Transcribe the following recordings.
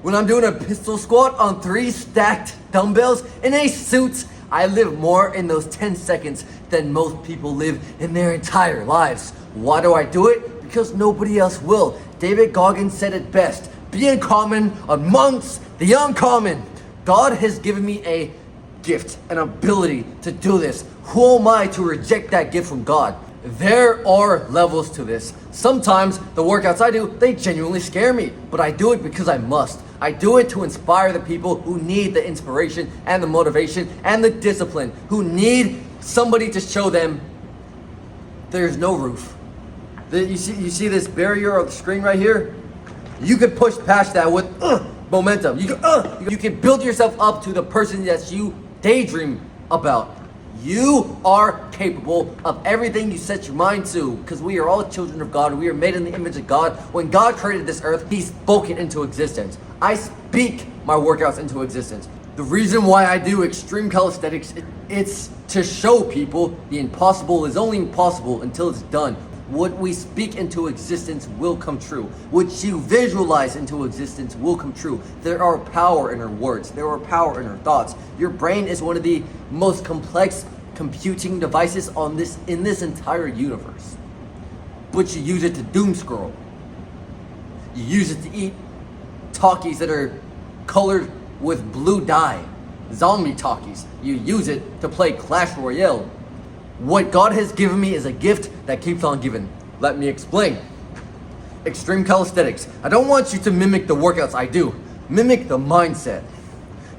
When I'm doing a pistol squat on 3 stacked dumbbells in a suit, I live more in those 10 seconds than most people live in their entire lives. Why do I do it? Because nobody else will. David Goggins said it best. Be uncommon amongst the uncommon. God has given me a gift, an ability to do this. Who am I to reject that gift from God? There are levels to this. Sometimes the workouts I do, they genuinely scare me, but I do it because I must. I do it to inspire the people who need the inspiration and the motivation and the discipline, who need somebody to show them there's no roof. You see this barrier of the screen right here? You could push past that with momentum. You can build yourself up to the person that you daydream about. You are capable of everything you set your mind to, because we are all children of God. We are made in the image of God. When God created this earth, He spoke it into existence. I speak my workouts into existence. The reason why I do extreme calisthenics, it's to show people the impossible is only impossible until it's done. What we speak into existence will come true. What you visualize into existence will come true. There are power in our words. There are power in our thoughts. Your brain is one of the most complex computing devices in this entire universe. But you use it to doom scroll. You use it to eat Takis that are colored with blue dye. Zombie Takis. You use it to play Clash Royale. What God has given me is a gift that keeps on giving. Let me explain. Extreme calisthenics. I don't want you to mimic the workouts I do. Mimic the mindset.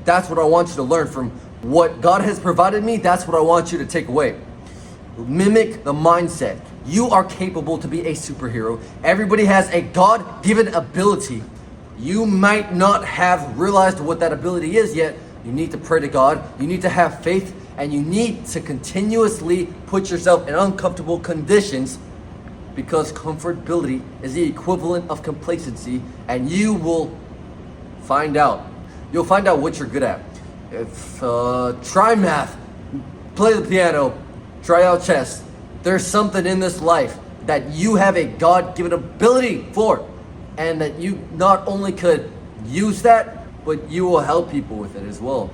That's what I want you to learn from what God has provided me. That's what I want you to take away. Mimic the mindset. You are capable to be a superhero. Everybody has a God-given ability. You might not have realized what that ability is yet. You need to pray to God. You need to have faith. And you need to continuously put yourself in uncomfortable conditions, because comfortability is the equivalent of complacency, and you will find out. You'll find out what you're good at. Try math, play the piano, try out chess. There's something in this life that you have a God-given ability for, and that you not only could use that, but you will help people with it as well.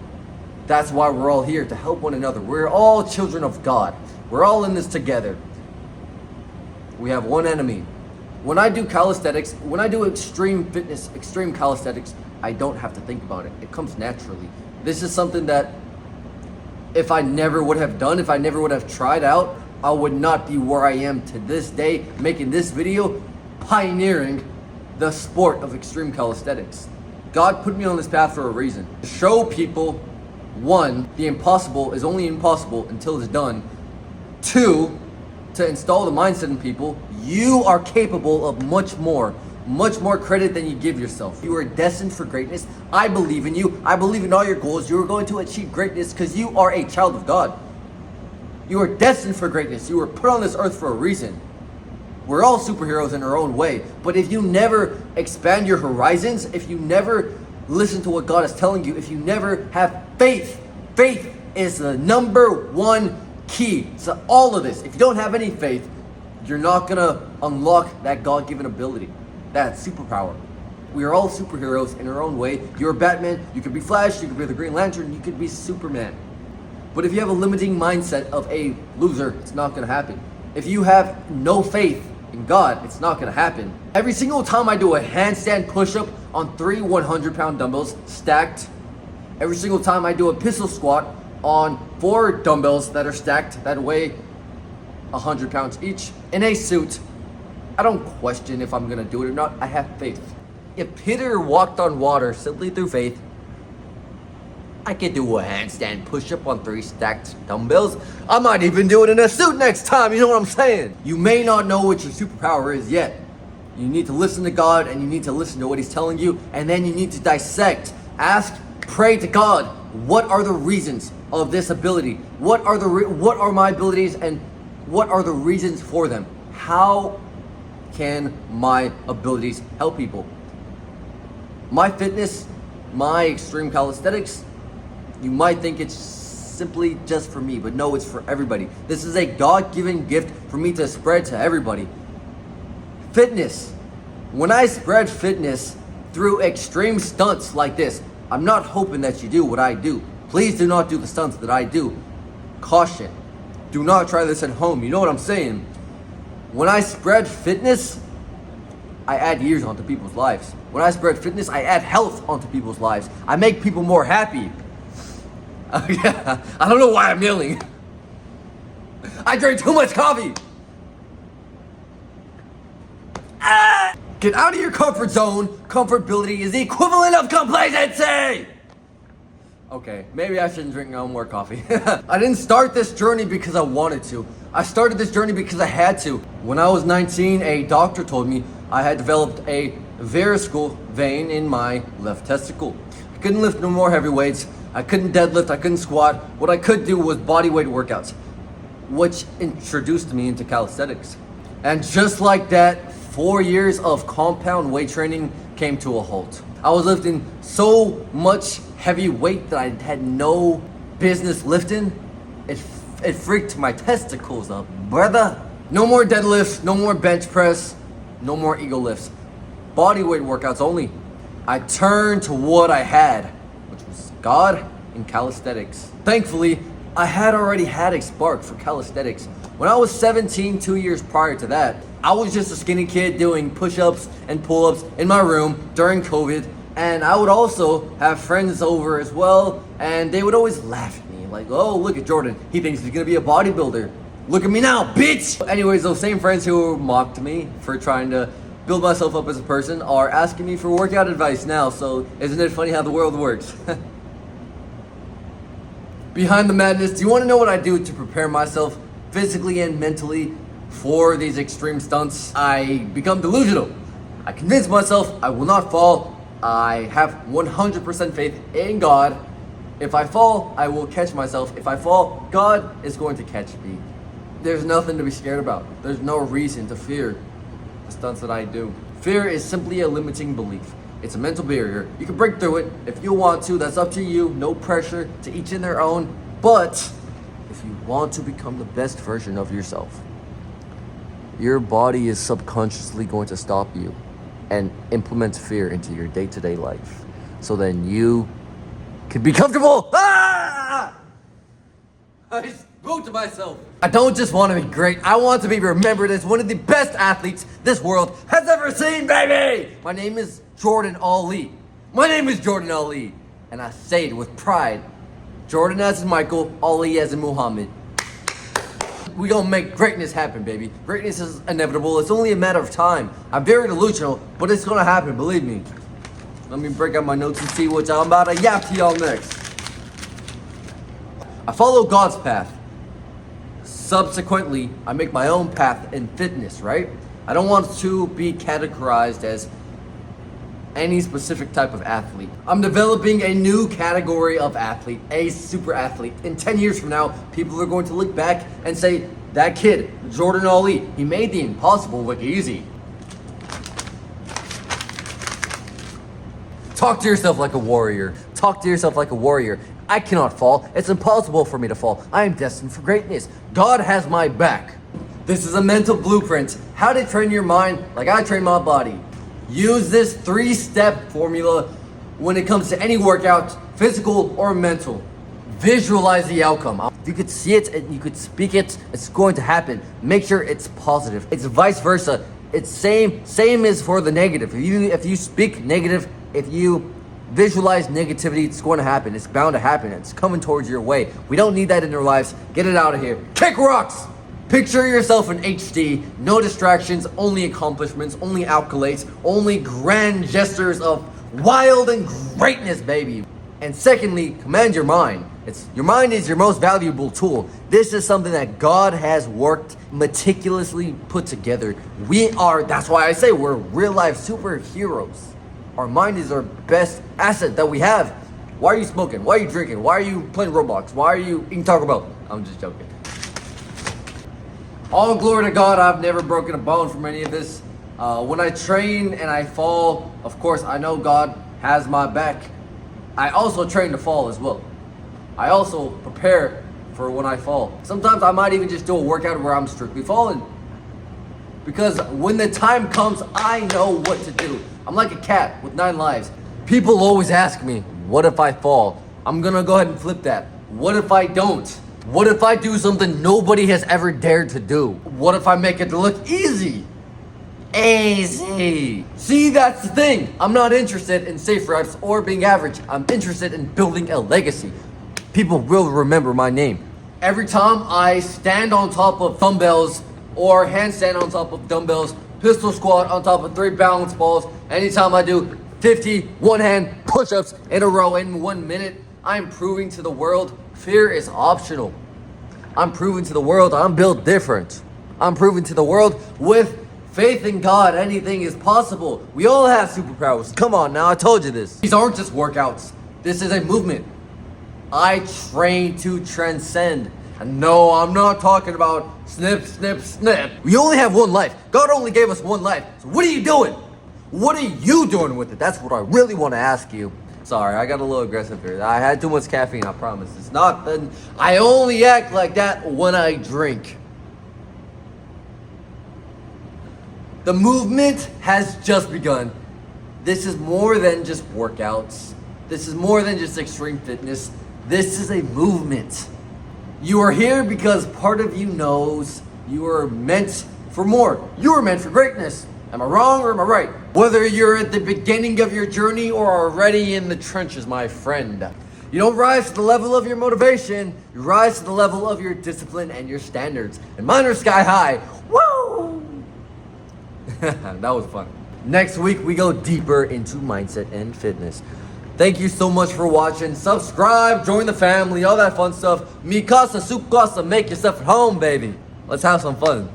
That's why we're all here, to help one another. We're all children of God. We're all in this together. We have one enemy. When I do calisthenics, when I do extreme fitness, extreme calisthenics, I don't have to think about it. It comes naturally. This is something that if I never would have done, if I never would have tried out, I would not be where I am to this day, making this video, pioneering the sport of extreme calisthenics. God put me on this path for a reason. To show people, 1, the impossible is only impossible until it's done. 2, to install the mindset in people, you are capable of much more credit than you give yourself. You are destined for greatness. I believe in you. I believe in all your goals. You are going to achieve greatness because you are a child of God. You are destined for greatness. You were put on this earth for a reason. We're all superheroes in our own way. But if you never expand your horizons, if you never listen to what God is telling you, if you never have faith, faith is the number 1 key to all of this. If you don't have any faith, you're not gonna unlock that God-given ability, that superpower. We are all superheroes in our own way. You're Batman, you could be Flash, you could be the Green Lantern, you could be Superman. But if you have a limiting mindset of a loser, it's not gonna happen. If you have no faith in God, it's not gonna happen. Every single time I do a handstand push-up on 3 100-pound dumbbells stacked, every single time I do a pistol squat on 4 dumbbells that are stacked that weigh 100 pounds each in a suit, I don't question if I'm gonna do it or not. I have faith. If Peter walked on water simply through faith, I could do a handstand push-up on 3 stacked dumbbells. I might even do it in a suit next time, you know what I'm saying? You may not know what your superpower is yet. You need to listen to God, and you need to listen to what He's telling you, and then you need to dissect. Ask, pray to God, what are the reasons of this ability? What are my abilities, and what are the reasons for them? How can my abilities help people? My fitness, my extreme calisthenics, you might think it's simply just for me, but no, it's for everybody. This is a God-given gift for me to spread to everybody. Fitness. When I spread fitness through extreme stunts like this. I'm not hoping that you do what I do. Please do not do the stunts that I do. Caution. Do not try this at home. You know what I'm saying? When I spread fitness, I add years onto people's lives. When I spread fitness, I add health onto people's lives. I make people more happy. Yeah, I don't know why I'm yelling. I drank too much coffee. Get out of your comfort zone. Comfortability is the equivalent of complacency. Okay, maybe I shouldn't drink no more coffee. I didn't start this journey because I wanted to. I started this journey because I had to. When I was 19, a doctor told me I had developed a varicose vein in my left testicle. I couldn't lift no more heavy weights. I couldn't deadlift, I couldn't squat. What I could do was body weight workouts, which introduced me into calisthenics. And just like that, 4 years of compound weight training came to a halt. I was lifting so much heavy weight that I had no business lifting. It freaked my testicles up, brother. No more deadlifts, no more bench press, no more ego lifts. Body weight workouts only. I turned to what I had, which was God and calisthenics. Thankfully, I had already had a spark for calisthenics. When I was 17, 2 years prior to that, I was just a skinny kid doing push-ups and pull-ups in my room during COVID. And I would also have friends over as well, and they would always laugh at me. Like, oh, look at Jordan. He thinks he's gonna be a bodybuilder. Look at me now, bitch! Anyways, those same friends who mocked me for trying to build myself up as a person are asking me for workout advice now, so isn't it funny how the world works? Behind the madness, do you want to know what I do to prepare myself physically and mentally for these extreme stunts? I become delusional. I convince myself I will not fall. I have 100% faith in God. If I fall, I will catch myself. If I fall, God is going to catch me. There's nothing to be scared about. There's no reason to fear the stunts that I do. Fear is simply a limiting belief. It's a mental barrier. You can break through it if you want to. That's up to you. No pressure, to each in their own. But if you want to become the best version of yourself, your body is subconsciously going to stop you and implement fear into your day-to-day life. So then you can be comfortable. I spoke to myself. I don't just want to be great. I want to be remembered as one of the best athletes this world has ever seen, baby. My name is Jordan Ali. My name is Jordan Ali. And I say it with pride. Jordan as in Michael, Ali as in Muhammad. We gonna make greatness happen, baby. Greatness is inevitable. It's only a matter of time. I'm very delusional, but it's gonna happen, believe me. Let me break out my notes and see what I'm about to yap to y'all next. I follow God's path. Subsequently, I make my own path in fitness, right? I don't want to be categorized as any specific type of athlete. I'm developing a new category of athlete, a super athlete. In 10 years from now, people are going to look back and say, that kid, Jordan Ali, he made the impossible look easy. Talk to yourself like a warrior. Talk to yourself like a warrior. I cannot fall. It's impossible for me to fall. I am destined for greatness. God has my back. This is a mental blueprint. How to train your mind like I train my body. Use this 3-step formula when it comes to any workout, physical or mental. Visualize the outcome. If you could see it and you could speak it, it's going to happen. Make sure it's positive. It's vice versa. It's same as for the negative. If you speak negative, if you visualize negativity, it's going to happen. It's bound to happen. It's coming towards your way. We don't need that in our lives. Get it out of here. Kick rocks! Picture yourself in HD, no distractions, only accomplishments, only accolades, only grand gestures of wild and greatness, baby. And secondly, command your mind. Your mind is your most valuable tool. This is something that God has worked meticulously put together. That's why I say we're real life superheroes. Our mind is our best asset that we have. Why are you smoking? Why are you drinking? Why are you playing Roblox? Why are you eating Taco Bell? I'm just joking. All glory to God, I've never broken a bone from any of this. When I train and I fall, of course, I know God has my back. I also train to fall as well. I also prepare for when I fall. Sometimes I might even just do a workout where I'm strictly falling. Because when the time comes, I know what to do. I'm like a cat with 9 lives. People always ask me, what if I fall? I'm gonna go ahead and flip that. What if I don't? What if I do something nobody has ever dared to do? What if I make it look easy? Easy. See, that's the thing. I'm not interested in safe reps or being average. I'm interested in building a legacy. People will remember my name. Every time I stand on top of dumbbells or handstand on top of dumbbells, pistol squat on top of 3 balance balls, anytime I do 50 one-hand push-ups in a row in 1 minute, I'm proving to the world fear is optional. I'm proving to the world I'm built different. I'm proving to the world with faith in God, anything is possible. We all have superpowers. Come on now, I told you this. These aren't just workouts. This is a movement. I train to transcend. And no, I'm not talking about snip, snip, snip. We only have one life. God only gave us one life. So what are you doing? What are you doing with it? That's what I really want to ask you. Sorry, I got a little aggressive here. I had too much caffeine, I promise. It's not that I only act like that when I drink. The movement has just begun. This is more than just workouts. This is more than just extreme fitness. This is a movement. You are here because part of you knows you are meant for more. You are meant for greatness. Am I wrong or am I right? Whether you're at the beginning of your journey or already in the trenches, my friend. You don't rise to the level of your motivation. You rise to the level of your discipline and your standards. And mine are sky high. Woo! That was fun. Next week, we go deeper into mindset and fitness. Thank you so much for watching. Subscribe, join the family, all that fun stuff. Mi casa, su casa, make yourself at home, baby. Let's have some fun.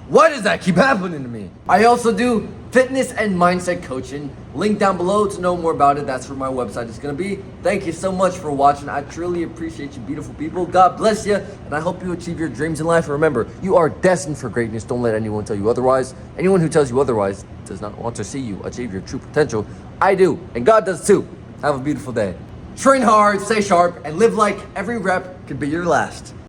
Why does that keep happening to me? I also do fitness and mindset coaching. Link down below to know more about it. That's where my website is going to be. Thank you so much for watching. I truly appreciate you, beautiful people. God bless you, and I hope you achieve your dreams in life. And remember, you are destined for greatness. Don't let anyone tell you otherwise. Anyone who tells you otherwise does not want to see you achieve your true potential. I do, and God does too. Have a beautiful day. Train hard, stay sharp, and live like every rep could be your last.